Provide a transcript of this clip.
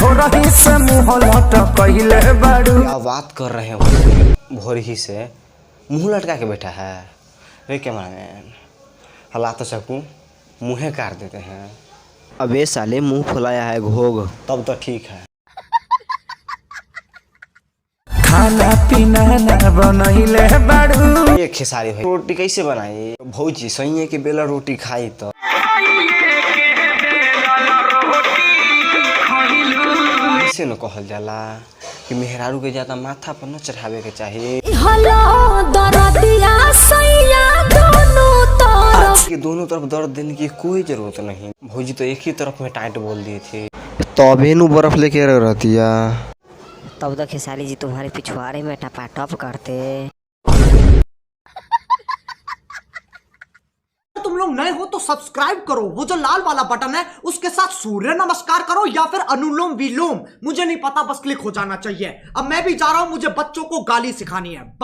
भोरही से मुँह लटकइले बाड़ू। क्या बात कर रहे हो, भोरही से मुँह लटका के बैठा है। वे कैमरामैन हला तो सकूँ, मुँहे काट देते हैं। अबे साले मुंह फुलाया है घोग। तब तो ठीक है। खाना पीना ना बनइले बाड़ू। ये खेसारी भाई रोटी कैसे बनाई भौजी, सही है कि बेला रोटी खाई तो ऐसे न कहल जाला कि मेहरारू के ज्यादा माथा पर न चढ़ावे के चाहिए। कि दोनों तरफ दर्द देने की कोई जरूरत नहीं। भौजी तो एक ही तरफ में टाइट बोल दिए थे। तबे नु बर्फ लेके रहती है। तब तो खेसारी जी तुम्हारे पिछवाड़े में टपाटप करते। तुम लोग नए हो तो सब्सक्राइब करो, वो जो लाल वाला बटन है उसके साथ सूर्य नमस्कार करो या फिर अनुलोम विलोम, मुझे नहीं पता, बस क्लिक हो जाना चाहिए। अब मैं भी जा रहा हूं, मुझे बच्चों को गाली सिखानी है।